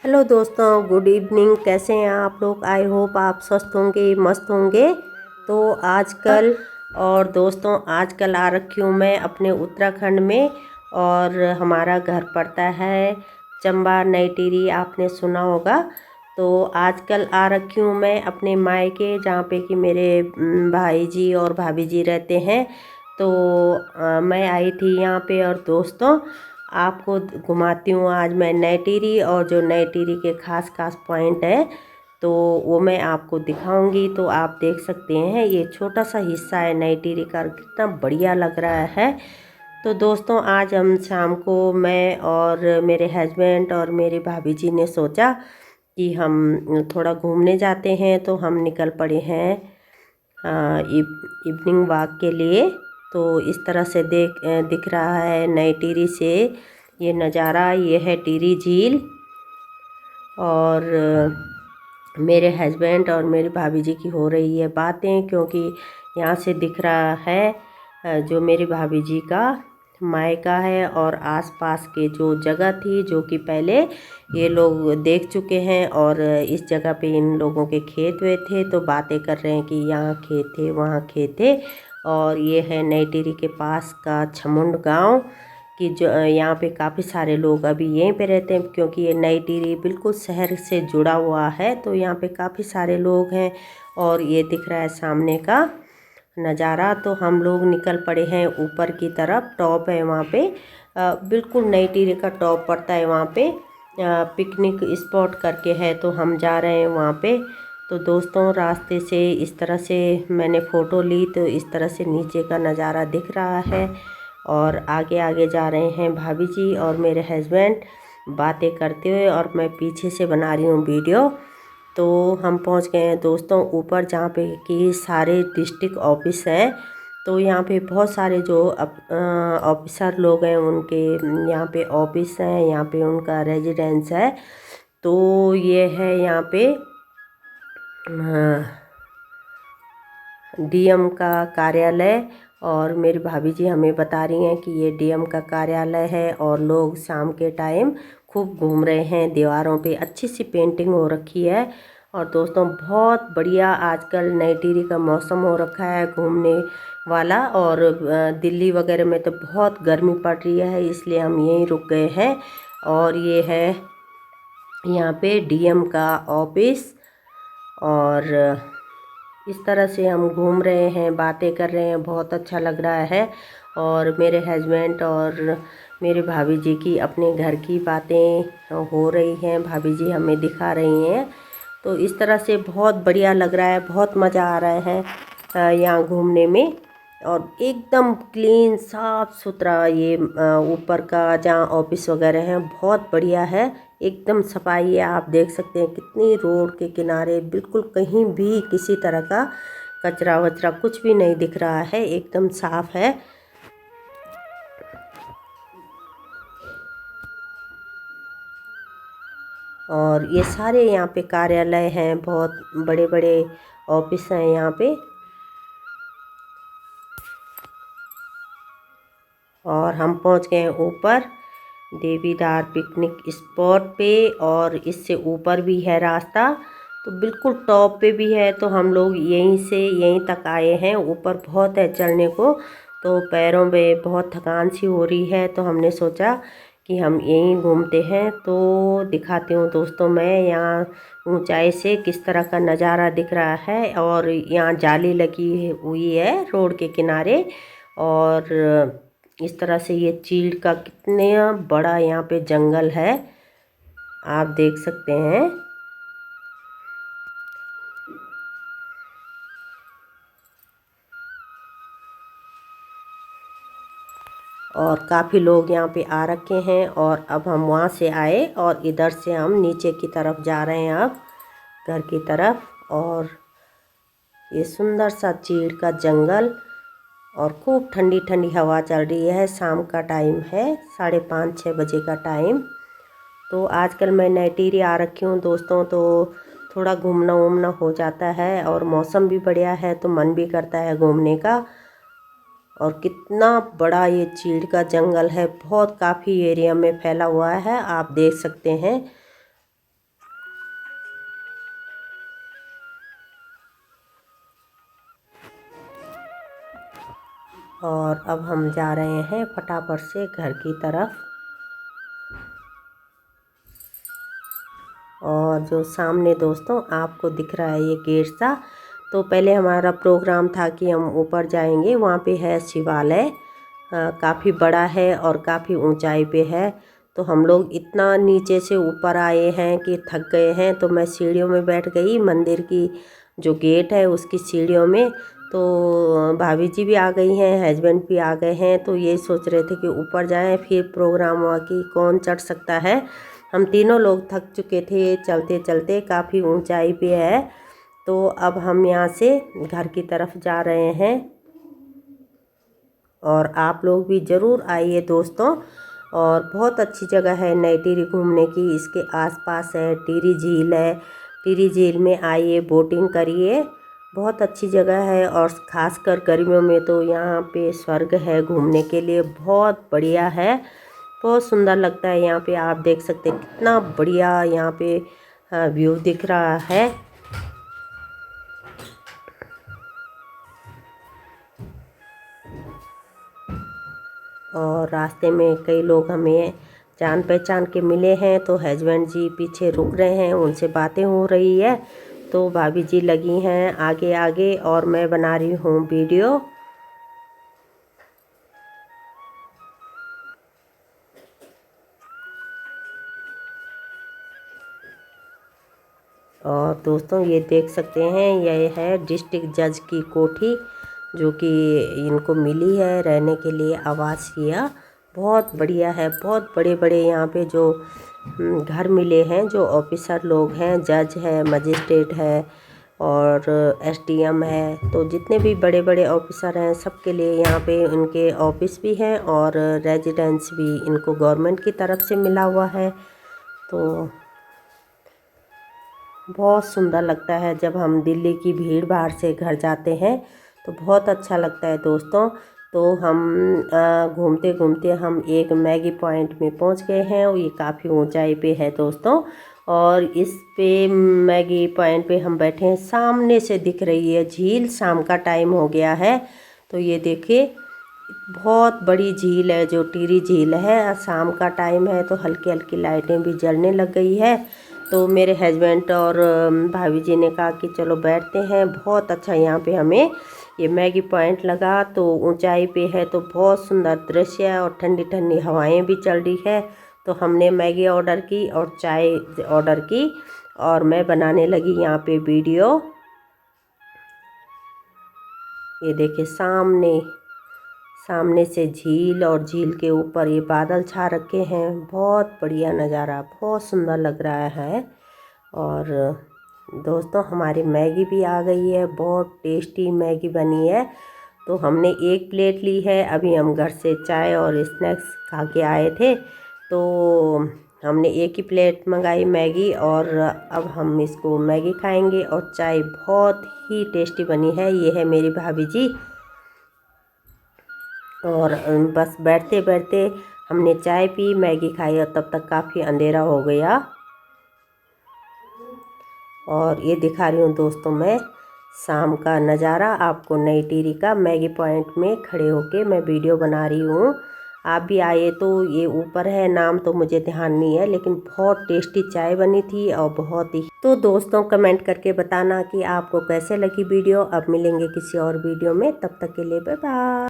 Hello दोस्तों, good evening. कैसे हैं आप लोग? आई होप आप स्वस्थ होंगे, मस्त होंगे। तो आजकल और दोस्तों आजकल आ रखी हूँ मैं अपने उत्तराखंड में। और हमारा घर पड़ता है चंबा नई टिहरी, आपने सुना होगा। तो आजकल आ रखी हूँ मैं अपने मायके, जहाँ पे कि मेरे भाई जी और भाभी जी रहते हैं। तो मैं आई थी यहाँ पे। और दोस्तों आपको घुमाती हूँ आज मैं नई टिहरी, और जो नई टिहरी के खास खास पॉइंट है तो वो मैं आपको दिखाऊंगी। तो आप देख सकते हैं ये छोटा सा हिस्सा है नई टिहरी का, कितना बढ़िया लग रहा है। तो दोस्तों आज हम शाम को मैं और मेरे हस्बैंड और मेरी भाभी जी ने सोचा कि हम थोड़ा घूमने जाते हैं। तो हम निकल पड़े हैं इवनिंग वॉक के लिए। तो इस तरह से दिख रहा है नई टिहरी से ये नज़ारा। ये है टिहरी झील। और मेरे हस्बैंड और मेरी भाभी जी की हो रही है बातें, क्योंकि यहाँ से दिख रहा है जो मेरी भाभी जी का मायका है और आसपास के जो जगह थी, जो कि पहले ये लोग देख चुके हैं। और इस जगह पे इन लोगों के खेत हुए थे, तो बातें कर रहे हैं कि यहाँ खेत थे, वहाँ खेत थे। और ये है नई टिहरी के पास का छमुंड गांव, कि जो यहाँ पे काफ़ी सारे लोग अभी यहीं पे रहते हैं, क्योंकि ये नई टिहरी बिल्कुल शहर से जुड़ा हुआ है। तो यहाँ पे काफ़ी सारे लोग हैं। और ये दिख रहा है सामने का नज़ारा। तो हम लोग निकल पड़े हैं ऊपर की तरफ। टॉप है वहाँ पे, बिल्कुल नई टिहरी का टॉप पड़ता है वहाँ पे। पिकनिक स्पॉट करके है, तो हम जा रहे हैं वहाँ पे। तो दोस्तों रास्ते से इस तरह से मैंने फ़ोटो ली, तो इस तरह से नीचे का नज़ारा दिख रहा है। और आगे आगे जा रहे हैं भाभी जी और मेरे हस्बैंड बातें करते हुए, और मैं पीछे से बना रही हूँ वीडियो। तो हम पहुँच गए हैं दोस्तों ऊपर, जहाँ पे कि सारे डिस्ट्रिक्ट ऑफिस हैं। तो यहाँ पे बहुत सारे जो ऑफिसर लोग हैं उनके यहाँ पे ऑफिस हैं, यहाँ पे उनका रेजिडेंस है। तो ये है यहाँ पे डीएम का कार्यालय। और मेरी भाभी जी हमें बता रही हैं कि ये डीएम का कार्यालय है। और लोग शाम के टाइम खूब घूम रहे हैं, दीवारों पे अच्छी सी पेंटिंग हो रखी है। और दोस्तों बहुत बढ़िया आजकल नई टिहरी का मौसम हो रखा है घूमने वाला। और दिल्ली वगैरह में तो बहुत गर्मी पड़ रही है, इसलिए हम यहीं रुक गए हैं। और ये है यहाँ पे डीएम का ऑफिस। और इस तरह से हम घूम रहे हैं, बातें कर रहे हैं, बहुत अच्छा लग रहा है। और मेरे हस्बैंड और मेरे भाभी जी की अपने घर की बातें हो रही हैं, भाभी जी हमें दिखा रही हैं। तो इस तरह से बहुत बढ़िया लग रहा है, बहुत मज़ा आ रहा है यहाँ घूमने में। और एकदम क्लीन साफ़ सुथरा ये ऊपर का जहाँ ऑफिस वगैरह हैं बहुत बढ़िया है, एकदम सफाई है। आप देख सकते हैं कितनी रोड के किनारे बिल्कुल कहीं भी किसी तरह का कचरा वचरा कुछ भी नहीं दिख रहा है, एकदम साफ है। और ये सारे यहाँ पे कार्यालय हैं, बहुत बड़े बड़े ऑफिस हैं यहाँ पे। और हम पहुँच गए ऊपर देवीदार पिकनिक स्पॉट पे। और इससे ऊपर भी है रास्ता, तो बिल्कुल टॉप पे भी है। तो हम लोग यहीं से यहीं तक आए हैं। ऊपर बहुत है चढ़ने को, तो पैरों में बहुत थकान सी हो रही है। तो हमने सोचा कि हम यहीं घूमते हैं। तो दिखाती हूँ दोस्तों मैं यहाँ ऊंचाई से किस तरह का नज़ारा दिख रहा है। और यहाँ जाली लगी हुई है रोड के किनारे। और इस तरह से ये चीड़ का कितने बड़ा यहाँ पे जंगल है, आप देख सकते हैं। और काफ़ी लोग यहाँ पे आ रखे हैं। और अब हम वहाँ से आए और इधर से हम नीचे की तरफ जा रहे हैं अब घर की तरफ। और ये सुंदर सा चीड़ का जंगल, और खूब ठंडी ठंडी हवा चल रही है। शाम का टाइम है, 5:30-6 बजे का टाइम। तो आजकल मैं नई टिहरी आ रखी हूँ दोस्तों, तो थोड़ा घूमना वूमना हो जाता है। और मौसम भी बढ़िया है, तो मन भी करता है घूमने का। और कितना बड़ा ये चीड़ का जंगल है, बहुत काफ़ी एरिया में फैला हुआ है, आप देख सकते हैं। और अब हम जा रहे हैं फटाफट से घर की तरफ। और जो सामने दोस्तों आपको दिख रहा है ये गेट सा, तो पहले हमारा प्रोग्राम था कि हम ऊपर जाएंगे। वहाँ पे है शिवालय, काफ़ी बड़ा है और काफ़ी ऊंचाई पे है। तो हम लोग इतना नीचे से ऊपर आए हैं कि थक गए हैं, तो मैं सीढ़ियों में बैठ गई मंदिर की जो गेट है उसकी सीढ़ियों में। तो भाभी जी भी आ गई हैं, हस्बैंड भी आ गए हैं। तो ये सोच रहे थे कि ऊपर जाएं, फिर प्रोग्राम हुआ कि कौन चढ़ सकता है। हम तीनों लोग थक चुके थे चलते चलते, काफ़ी ऊंचाई पे है। तो अब हम यहाँ से घर की तरफ जा रहे हैं। और आप लोग भी ज़रूर आइए दोस्तों। और बहुत अच्छी जगह है नई टिहरी घूमने की। इसके आसपास है टिहरी झील है, टिहरी झील में आइए, बोटिंग करिए, बहुत अच्छी जगह है। और ख़ासकर गर्मियों में तो यहाँ पे स्वर्ग है घूमने के लिए, बहुत बढ़िया है, बहुत सुंदर लगता है। यहाँ पे आप देख सकते हैं कितना बढ़िया यहाँ पे व्यू दिख रहा है। और रास्ते में कई लोग हमें जान पहचान के मिले हैं, तो हस्बैंड जी पीछे रुक रहे हैं, उनसे बातें हो रही है। तो भाभी जी लगी हैं आगे आगे और मैं बना रही हूँ वीडियो। और दोस्तों ये देख सकते हैं, यह है डिस्ट्रिक्ट जज की कोठी, जो कि इनको मिली है रहने के लिए आवासीय। बहुत बढ़िया है, बहुत बड़े बड़े यहाँ पे जो घर मिले हैं। जो ऑफिसर लोग हैं, जज है, मजिस्ट्रेट है और एसडीएम है, तो जितने भी बड़े बड़े ऑफिसर हैं सबके लिए यहाँ पे इनके ऑफिस भी हैं और रेजिडेंस भी इनको गवर्नमेंट की तरफ से मिला हुआ है। तो बहुत सुंदर लगता है जब हम दिल्ली की भीड़ भाड़ से घर जाते हैं, तो बहुत अच्छा लगता है दोस्तों। तो हम घूमते घूमते हम एक मैगी पॉइंट में पहुंच गए हैं, और ये काफ़ी ऊंचाई पे है दोस्तों। और इस पे मैगी पॉइंट पे हम बैठे हैं, सामने से दिख रही है झील। शाम का टाइम हो गया है, तो ये देखिए बहुत बड़ी झील है जो टिहरी झील है। शाम का टाइम है तो हल्की हल्की लाइटें भी जलने लग गई है। तो मेरे हस्बैंड और भाभी जी ने कहा कि चलो बैठते हैं। बहुत अच्छा यहाँ पे हमें ये मैगी पॉइंट लगा, तो ऊंचाई पे है तो बहुत सुंदर दृश्य है और ठंडी ठंडी हवाएं भी चल रही है। तो हमने मैगी ऑर्डर की और चाय ऑर्डर की और मैं बनाने लगी यहाँ पे वीडियो। ये देखिए सामने से झील और झील के ऊपर ये बादल छा रखे हैं। बहुत बढ़िया नज़ारा, बहुत सुंदर लग रहा है। और दोस्तों हमारी मैगी भी आ गई है, बहुत टेस्टी मैगी बनी है। तो हमने एक प्लेट ली है, अभी हम घर से चाय और स्नैक्स खा के आए थे, तो हमने एक ही प्लेट मंगाई मैगी। और अब हम इसको मैगी खाएंगे और चाय बहुत ही टेस्टी बनी है। ये है मेरी भाभी जी। और बस बैठते बैठते हमने चाय पी, मैगी खाई और तब तक काफ़ी अंधेरा हो गया। और ये दिखा रही हूँ दोस्तों मैं शाम का नज़ारा आपको नई टिहरी का। मैगी पॉइंट में खड़े होके मैं वीडियो बना रही हूँ। आप भी आए तो ये ऊपर है, नाम तो मुझे ध्यान नहीं है, लेकिन बहुत टेस्टी चाय बनी थी और बहुत ही। तो दोस्तों कमेंट करके बताना कि आपको कैसे लगी वीडियो। अब मिलेंगे किसी और वीडियो में, तब तक के लिए बाय बाय।